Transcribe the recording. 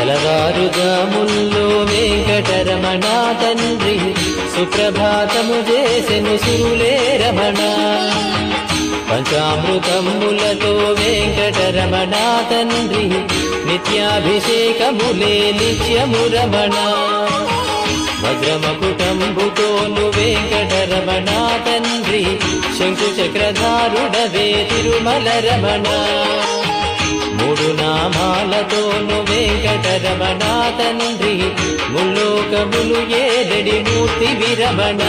తెలవారుజాముల్లో వెంకటరమణ తండ్రి సుప్రభాతము చేసెను సురులే రమణ. పంచామృతములతో వెంకటరమణ తండ్రి నిత్యాభిషేకములే నిత్యము రమణ. వజ్రమకుటంబుతోను వెంకటరమణ తండ్రి శంకు చక్రధారుడవే తిరుమల రమణ. మూడు నామాలతోను వెంకటరమణ తండ్రి ముల్లోకములు ఏదడి మూర్తి విరమణ.